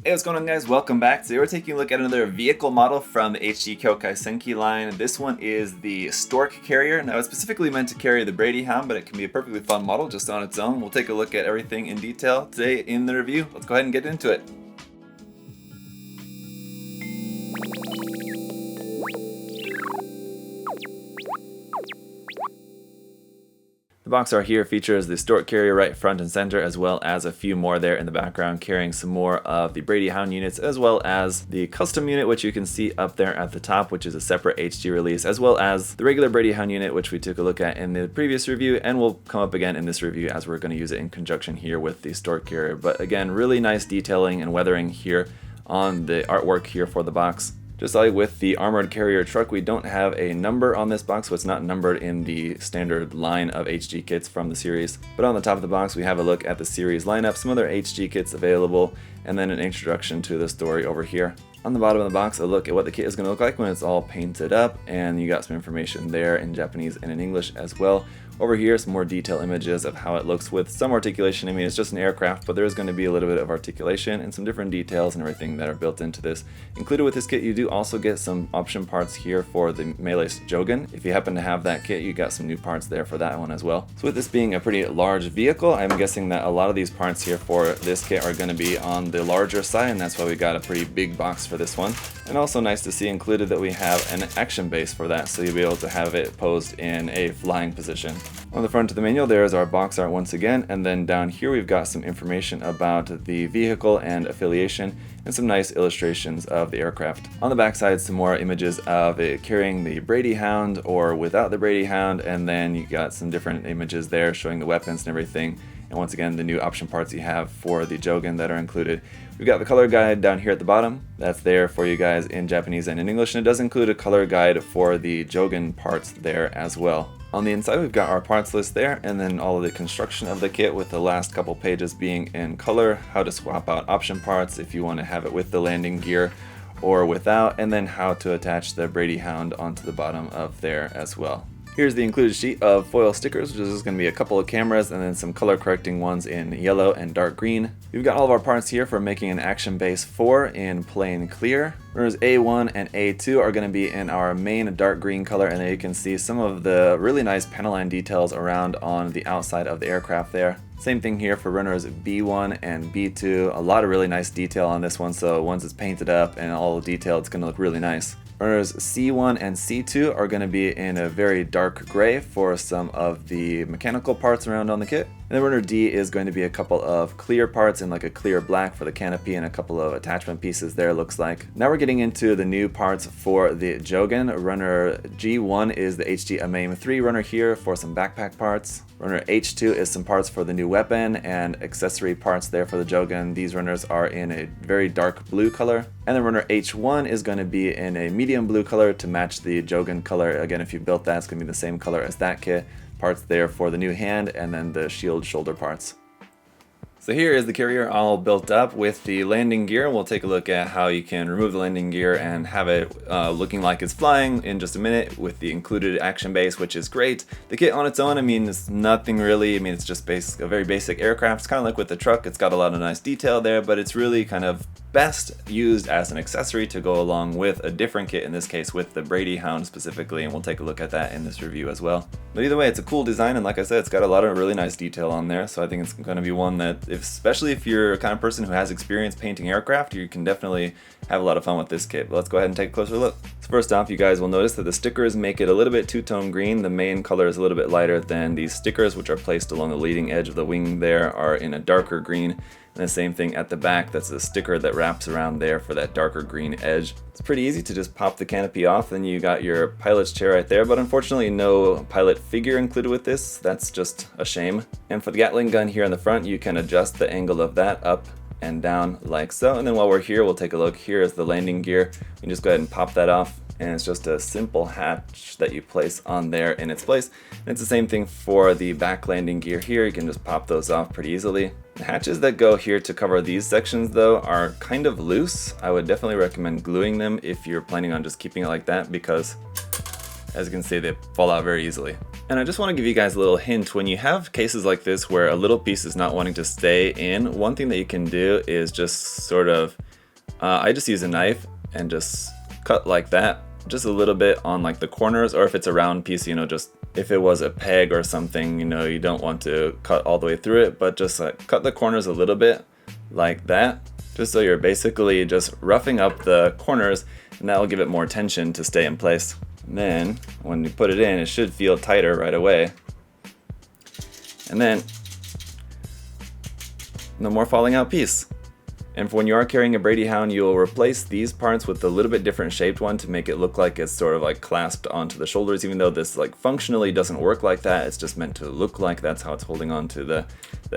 Hey, what's going on, guys? Welcome back. Today we're taking a look at another vehicle model from the HG Kyoukai Senki line. This one is the Stork Carrier. Now, it's specifically meant to carry the Brady Hound, but it can be a perfectly fun model just on its own. We'll take a look at everything in detail today in the review. Let's go ahead and get into it. The box art here features the Stork Carrier right front and center, as well as a few more there in the background carrying some more of the Brady Hound units, as well as the custom unit, which you can see up there at the top, which is a separate HG release, as well as the regular Brady Hound unit, which we took a look at in the previous review and will come up again in this review as we're going to use it in conjunction here with the Stork Carrier. But again, really nice detailing and weathering here on the artwork here for the box. Just like with the armored carrier truck, we don't have a number on this box, so it's not numbered in the standard line of HG kits from the series. But on the top of the box, we have a look at the series lineup, some other HG kits available, and then an introduction to the story over here. On the bottom of the box, a look at what the kit is going to look like when it's all painted up, and you got some information there in Japanese and in English as well. Over here, some more detailed images of how it looks with some articulation. I mean, it's just an aircraft, but there is going to be a little bit of articulation and some different details and everything that are built into this. Included with this kit, you do also get some option parts here for the MAILeS Jogan. If you happen to have that kit, you got some new parts there for that one as well. So with this being a pretty large vehicle, I'm guessing that a lot of these parts here for this kit are going to be on the larger side, and that's why we got a pretty big box for this one. And also nice to see included that we have an action base for that, so you'll be able to have it posed in a flying position. On the front of the manual, there is our box art once again, and then down here we've got some information about the vehicle and affiliation, and some nice illustrations of the aircraft. On the back side, some more images of it carrying the Brady Hound or without the Brady Hound, and then you got some different images there showing the weapons and everything. And once again, the new option parts you have for the Jogan that are included. We've got the color guide down here at the bottom. That's there for you guys in Japanese and in English, and it does include a color guide for the Jogan parts there as well. On the inside, we've got our parts list there, and then all of the construction of the kit, with the last couple pages being in color, how to swap out option parts if you want to have it with the landing gear or without, and then how to attach the Brady Hound onto the bottom of there as well. Here's the included sheet of foil stickers, which is just going to be a couple of cameras and then some color correcting ones in yellow and dark green. We've got all of our parts here for making an Action Base 4 in plain clear. Runners A1 and A2 are going to be in our main dark green color, and there you can see some of the really nice panel line details around on the outside of the aircraft there. Same thing here for runners B1 and B2. A lot of really nice detail on this one, so once it's painted up and all the detail, it's going to look really nice. Runners C1 and C2 are going to be in a very dark gray for some of the mechanical parts around on the kit. And then runner D is going to be a couple of clear parts in like a clear black for the canopy, and a couple of attachment pieces there, looks like. Now we're getting into the new parts for the Jogan. Runner G1 is the HG MAILeS runner here for some backpack parts. Runner H2 is some parts for the new weapon and accessory parts there for the Jogan. These runners are in a very dark blue color. And then runner H1 is going to be in a medium blue color to match the Jogan color. Again, if you built that, it's going to be the same color as that kit. Parts there for the new hand, and then the shield shoulder parts. So here is the carrier all built up with the landing gear. We'll take a look at how you can remove the landing gear and have it looking like it's flying in just a minute with the included action base, which is great. The kit on its own, I mean, it's nothing really. I mean, it's just a very basic aircraft. It's kind of like with the truck. It's got a lot of nice detail there, but it's really kind of best used as an accessory to go along with a different kit, in this case with the Brady Hound specifically, and we'll take a look at that in this review as well. But either way, it's a cool design, and like I said, it's got a lot of really nice detail on there, so I think it's going to be one that, especially if you're a kind of person who has experience painting aircraft, you can definitely have a lot of fun with this kit. But let's go ahead and take a closer look. So first off, you guys will notice that the stickers make it a little bit two-tone green. The main color is a little bit lighter than these stickers, which are placed along the leading edge of the wing there, are in a darker green. And the same thing at the back, that's a sticker that wraps around there for that darker green edge. It's pretty easy to just pop the canopy off, then you got your pilot's chair right there, but unfortunately no pilot figure included with this. That's just a shame. And for the Gatling gun here in the front, you can adjust the angle of that up and down like so. And then while we're here, we'll take a look. Here is the landing gear. You can just go ahead and pop that off, and it's just a simple hatch that you place on there in its place. And it's the same thing for the back landing gear here. You can just pop those off pretty easily. The hatches that go here to cover these sections though are kind of loose. I would definitely recommend gluing them if you're planning on just keeping it like that, because as you can see, they fall out very easily. And I just want to give you guys a little hint. When you have cases like this where a little piece is not wanting to stay in, one thing that you can do is just sort of I just use a knife and just cut like that, just a little bit on like the corners, or if it's a round piece, you know, just if it was a peg or something, you know, you don't want to cut all the way through it, but just like cut the corners a little bit like that, just so you're basically just roughing up the corners, and that will give it more tension to stay in place. And then when you put it in, it should feel tighter right away. And then no more falling out piece. And when you are carrying a Brady Hound, you'll replace these parts with a little bit different shaped one to make it look like it's sort of like clasped onto the shoulders, even though this like functionally doesn't work like that. It's just meant to look like that's how it's holding on to the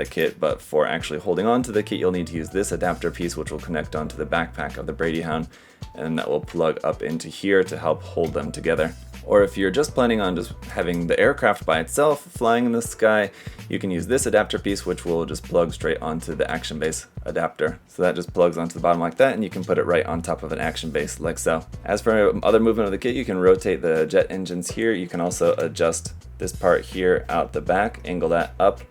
kit. But for actually holding on to the kit, you'll need to use this adapter piece, which will connect onto the backpack of the Brady Hound, and that will plug up into here to help hold them together. Or if you're just planning on just having the aircraft by itself flying in the sky, you can use this adapter piece, which will just plug straight onto the action base adapter. So that just plugs onto the bottom like that, and you can put it right on top of an action base like so. As for other movement of the kit, you can rotate the jet engines here. You can also adjust this part here out the back, angle that up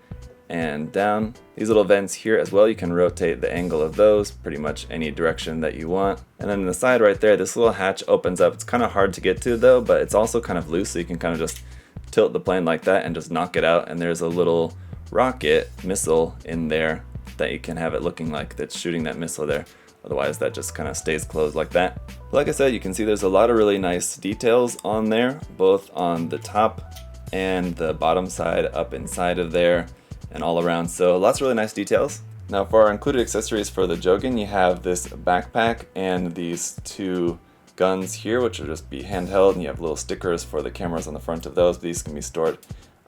and down. These little vents here as well, you can rotate the angle of those pretty much any direction that you want. And then the side right there, this little hatch opens up. It's kind of hard to get to though, but it's also kind of loose, so you can kind of just tilt the plane like that and just knock it out. And there's a little rocket missile in there that you can have it looking like that's shooting that missile there. Otherwise that just kind of stays closed like that. Like I said, you can see there's a lot of really nice details on there, both on the top and the bottom side up inside of there and all around, so lots of really nice details. Now for our included accessories for the Jogan, you have this backpack and these two guns here, which will just be handheld, and you have little stickers for the cameras on the front of those. These can be stored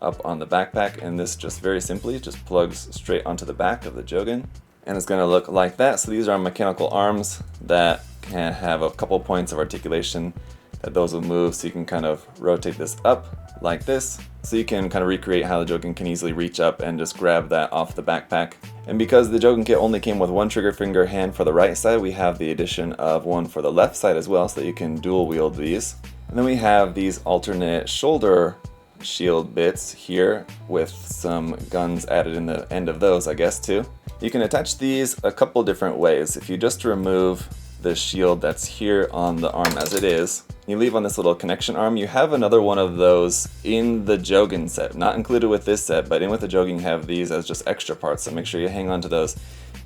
up on the backpack, and this just very simply just plugs straight onto the back of the Jogan, and it's going to look like that. So these are mechanical arms that can have a couple points of articulation that those will move, so you can kind of rotate this up like this, so you can kind of recreate how the Jogan can easily reach up and just grab that off the backpack. And because the Jogan kit only came with one trigger finger hand for the right side, we have the addition of one for the left side as well, so that you can dual wield these. And then we have these alternate shoulder shield bits here with some guns added in the end of those, I guess, too. You can attach these a couple different ways. If you just remove the shield that's here on the arm as it is, you leave on this little connection arm, you have another one of those in the Jogan set, not included with this set, but in with the Jogan you have these as just extra parts, so make sure you hang on to those.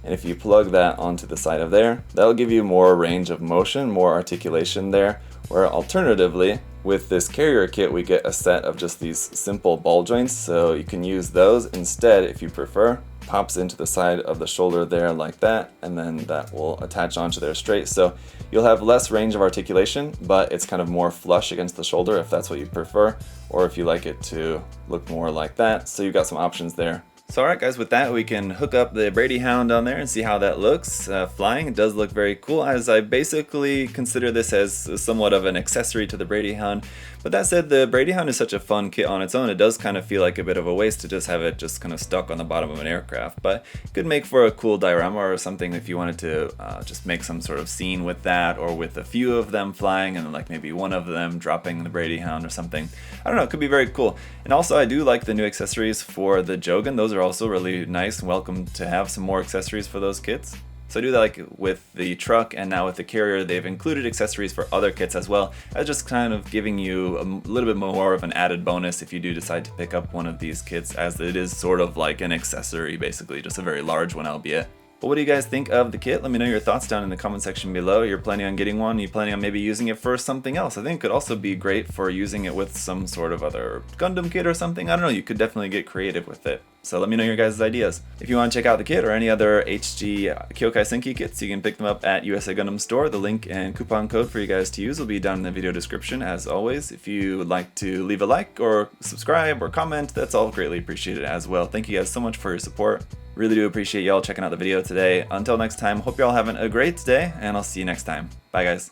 And if you plug that onto the side of there, that'll give you more range of motion, more articulation there, where alternatively, with this carrier kit we get a set of just these simple ball joints, so you can use those instead if you prefer. Pops into the side of the shoulder there like that, and then that will attach onto there straight. So you'll have less range of articulation, but it's kind of more flush against the shoulder if that's what you prefer, or if you like it to look more like that. So you've got some options there. So alright guys, with that we can hook up the Brady Hound on there and see how that looks flying. It does look very cool, as I basically consider this as somewhat of an accessory to the Brady Hound. But that said, the Brady Hound is such a fun kit on its own, it does kind of feel like a bit of a waste to just have it just kind of stuck on the bottom of an aircraft. But it could make for a cool diorama or something if you wanted to just make some sort of scene with that, or with a few of them flying and like maybe one of them dropping the Brady Hound or something. I don't know, it could be very cool. And also I do like the new accessories for the Jogan. Those are also really nice and welcome to have some more accessories for those kits. So I do that like with the truck, and now with the carrier they've included accessories for other kits as well, as just kind of giving you a little bit more of an added bonus if you do decide to pick up one of these kits, as it is sort of like an accessory basically, just a very large one albeit. But what do you guys think of the kit? Let me know your thoughts down in the comment section below. You're planning on getting one? You're planning on maybe using it for something else? I think it could also be great for using it with some sort of other Gundam kit or something. I don't know, you could definitely get creative with it. So let me know your guys' ideas. If you want to check out the kit or any other HG Kyoukai Senki kits, you can pick them up at USA Gundam Store. The link and coupon code for you guys to use will be down in the video description as always. If you would like to leave a like or subscribe or comment, that's all greatly appreciated as well. Thank you guys so much for your support. Really do appreciate y'all checking out the video today. Until next time, hope y'all having a great day, and I'll see you next time. Bye guys.